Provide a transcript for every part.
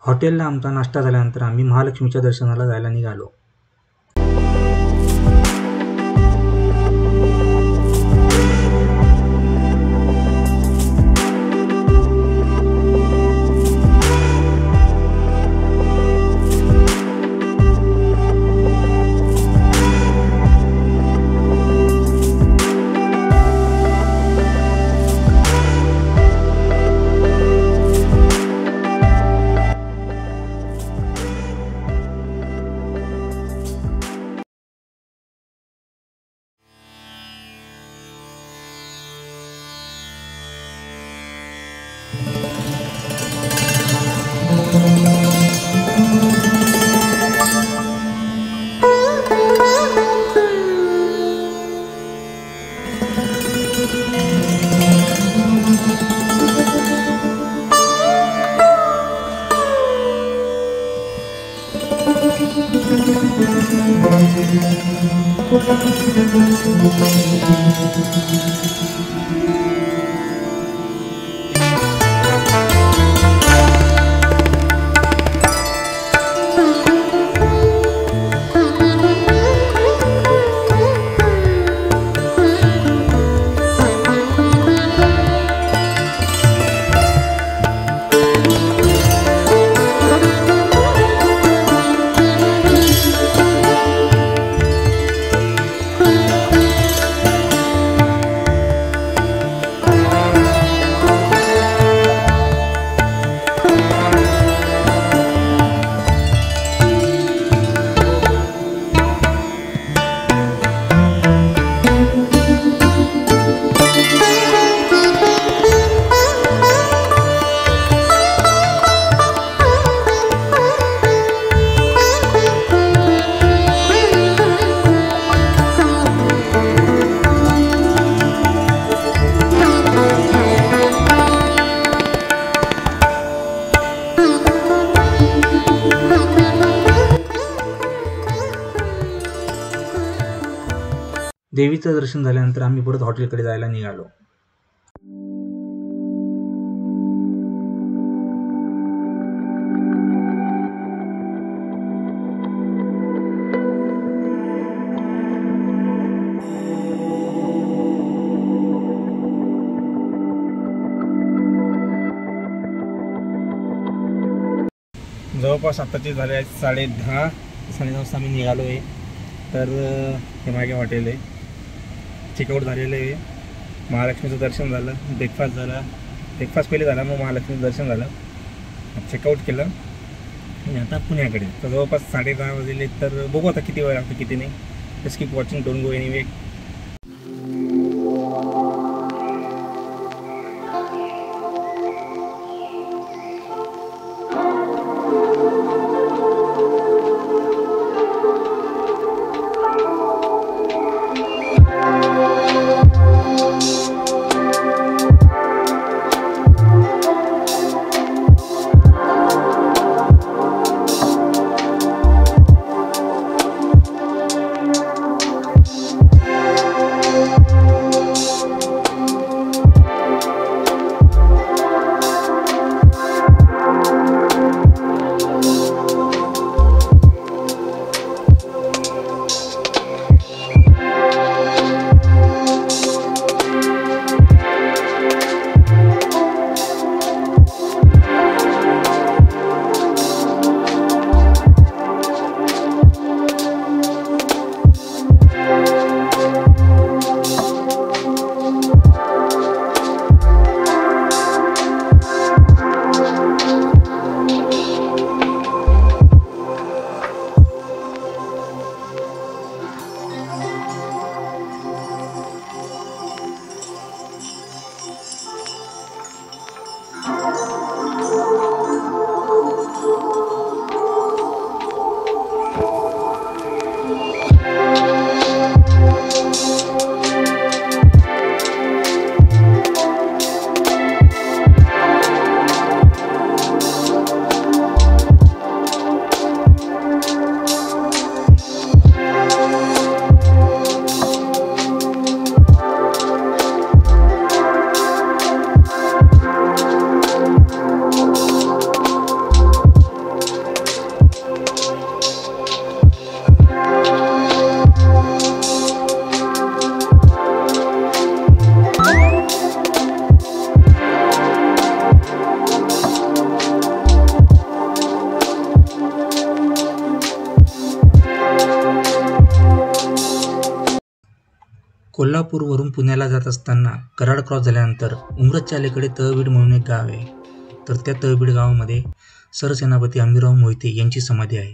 हॉटेलला आमचा नाश्ता झाल्यानंतर आम्ही महालक्ष्मीच्या दर्शनाला जायला निघालो. देवीचं दर्शन झाल्यानंतर आम्ही परत हॉटेलकडे जायला निघालो. जवळपास आताचे झाले आहेत 10:30 वाजता आम्ही निघालो आहे. तर हे मागे हॉटेल आहे. चेकआउट झालेलं आहे. महालक्ष्मीचं दर्शन झालं, ब्रेकफास्ट पहिले झाला, मग महालक्ष्मीचं दर्शन झालं, चेकआउट केलं आणि आता पुण्याकडे. तर जवळपास 10:30 वाजले. तर बघू आता किती वेळ लागतो किती नाही. Just keep watching, don't go anyway. कोल्हापूरवरून पुण्याला जात असताना कराड क्रॉस झाल्यानंतर उमरजच्या अलीकडे तळबीड म्हणून एक गाव आहे. तर त्या तळबीड गावामध्ये सरसेनापती हंबीरराव मोहिते यांची समाधी आहे.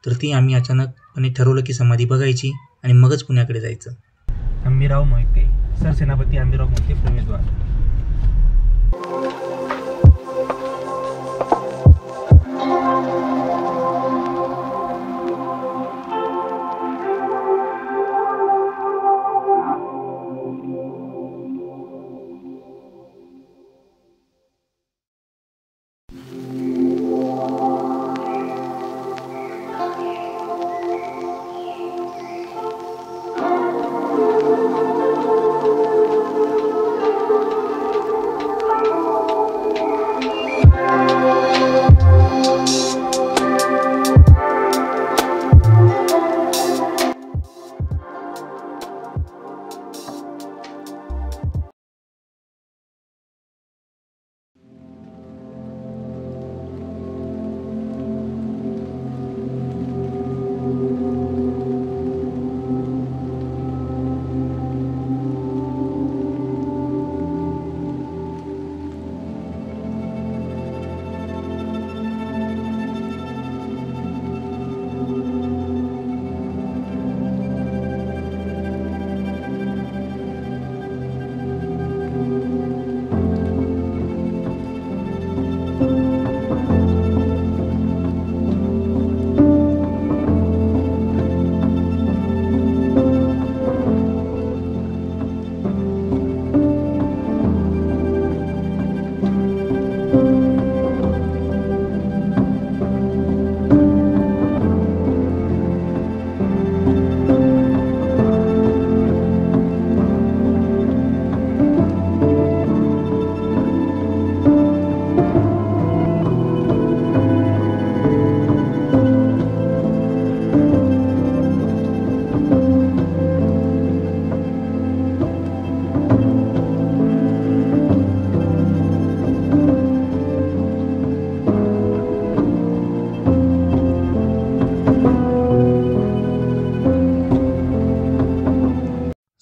तर ती आम्ही अचानकपणे ठरवलं की समाधी बघायची आणि मगच पुण्याकडे जायचं. हंबीरराव मोहिते, सरसेनापती हंबीरराव मोहिते प्रवेशद्वार.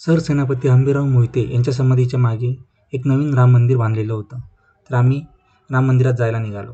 सरसेनापती हंबीरराव मोहिते यांच्या समाधीच्या मागे एक नवीन राम मंदिर बांधलेलं होतं. तर आम्ही राम मंदिरात जायला निघालो.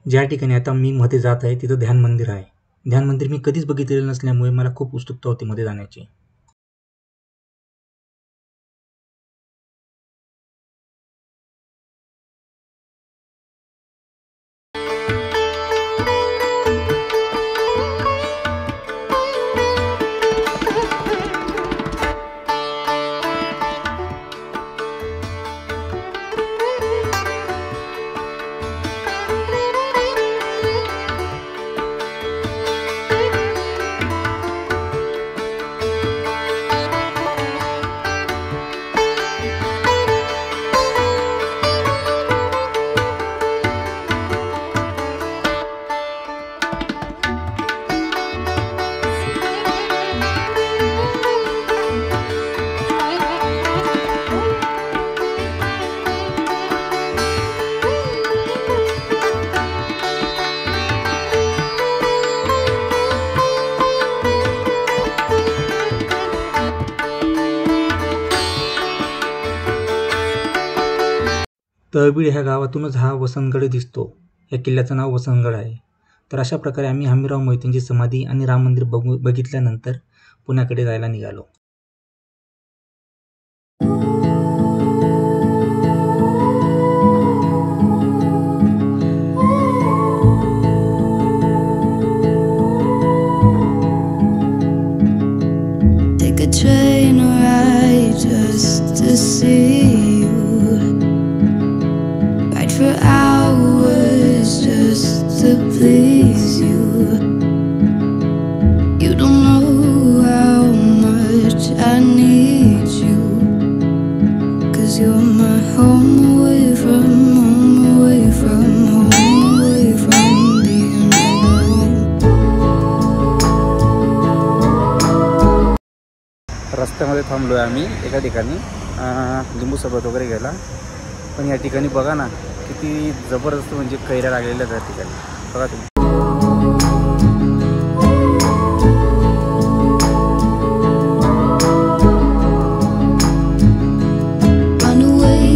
ज्या ठिकाणी आता मी मध्ये जात आहे तिथं ध्यान मंदिर आहे. ध्यान मंदिर मी कधीच बघितलेलं नसल्यामुळे मला खूप उत्सुकता होती मध्ये जाण्याची. तळबीड ह्या गावातूनच हा वसंतगड दिसतो. या किल्ल्याचं नाव वसंतगड आहे. तर अशा प्रकारे आम्ही हंबीरराव मोहितेंची समाधी आणि राम मंदिर बघितल्यानंतर पुण्याकडे जायला निघालो. Take a train ride just to see you, ride for hours just to please you. You don't know how much I need you, 'cause you're my home away from home, away from home, away from being alone. रस्त्यामध्ये थांबलो आहे आम्ही एका ठिकाणी लिंबू सरबत वगैरे घ्यायला. पण या ठिकाणी बघा ना किती जबरदस्त म्हणजे कैऱ्या लागलेल्या त्या ठिकाणी बघा तुम्ही. Run away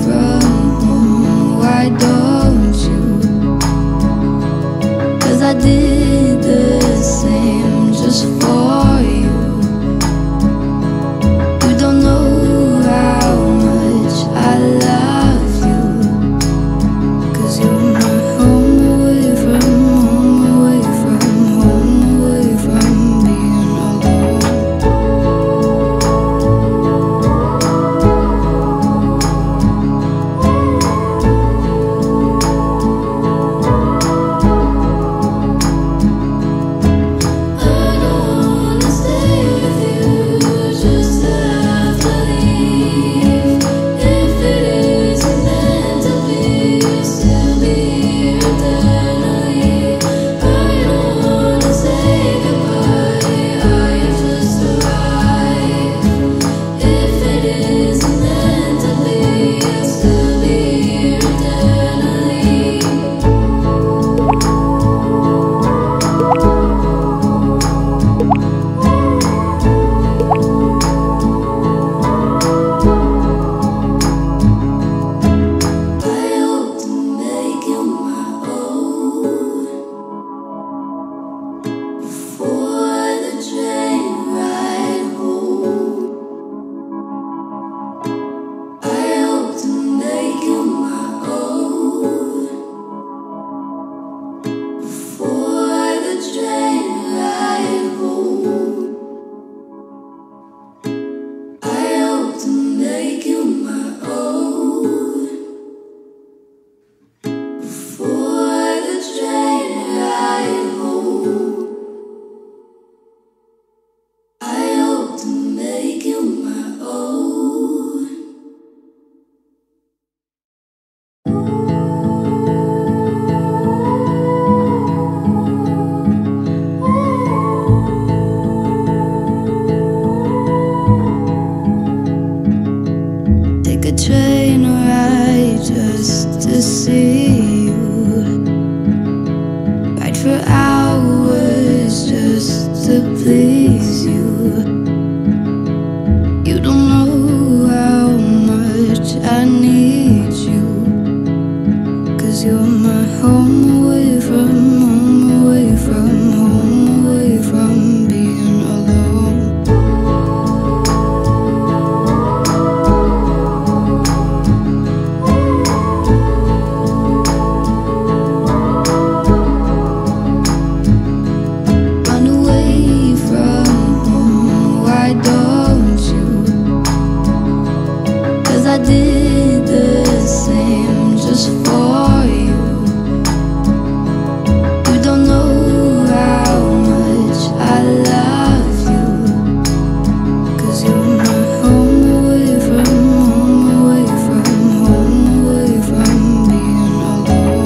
from home, why don't you? 'Cause I did the same just for you. You don't know how much I love you, 'cause you're my home away from home, away from home, away from being alone. I don't wanna stay with you just to have to leave. If it isn't meant to be, you'll still be here eternally. I don't wanna say goodbye, I just arrived. If it isn't meant to be, you'll still be here eternally. I hope to make you my own before the train ride home. I hope to make you my own before the train ride home. I hope to make you my own before the train ride home. I hope to make you my own. Take a train ride just to see you, ride for hours just to please you. You don't know how much I need you, 'cause you're my home away from home, away from home, away from being alone. Run away from home, why don't you? 'Cause I did the same just for you. You don't know how much I love you, 'cause you're my home away from home, away from home, away from being alone.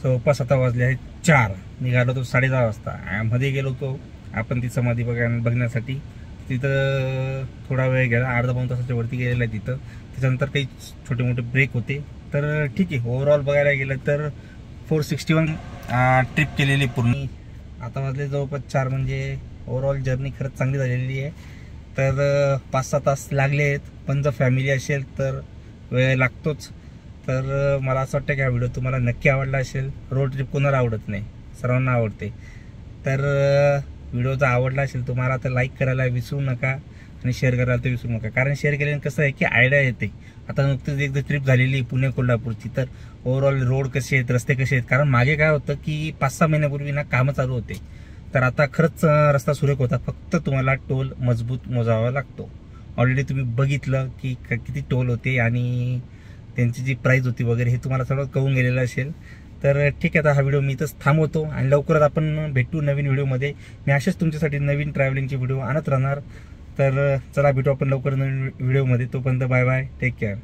जवळपास आता वाजले आहेत 4. निघालो तो 10:30 वाजता. मध्ये गेलो तो आपण ती समाधी बघण्यासाठी. तिथं थोडा वेळ गेला, अर्धा पाऊण तासाच्या वरती गेलेला आहे तिथं. त्याच्यानंतर काही छोटे मोठे ब्रेक होते. तर ठीक आहे, ओव्हरऑल बघायला गेलं तर 461 ट्रिप केलेली पूर्ण. आता वाजले जवळपास 4, म्हणजे ओव्हरऑल जर्नी खरंच चांगली झालेली आहे. तर 5-6 तास लागले आहेत, पण जर फॅमिली असेल तर वेळ लागतोच. तर मला असं वाटतं की हा व्हिडिओ तुम्हाला नक्की आवडला असेल. रोड ट्रिप कोणाला आवडत नाही, सर्वांना आवडते. तर व्हिडिओ जर आवडला असेल तुम्हाला तर लाईक करायला विसरू नका आणि शेअर करायला तर विसरू नका. कारण शेअर केल्याने कसं आहे की आयडिया येते. आता नुकतीच एकदा ट्रिप झालेली पुणे कोल्हापूरची, तर ओव्हरऑल रोड कसे आहेत, रस्ते कसे आहेत. कारण मागे काय होतं की 5-6 महिन्यापूर्वी ना कामं चालू होते, तर आता खरंच रस्ता सुरेख होता. फक्त तुम्हाला टोल मजबूत मोजावा लागतो. ऑलरेडी तुम्ही बघितलं की किती टोल होते आणि त्यांची जी प्राईस होती वगैरे हे तुम्हाला सगळं कळून गेलेलं असेल. तर ठीक आहे, आता हा व्हिडिओ मी इथंच थांबवतो आणि लवकरच आपण भेटू नवीन व्हिडिओमध्ये. मी असेच तुमच्यासाठी नवीन ट्रॅव्हलिंगचे व्हिडिओ आणत राहणार. तर चला भेटू आपण लवकर नवीन व्हिडिओमध्ये. तोपर्यंत बाय बाय, टेक केअर.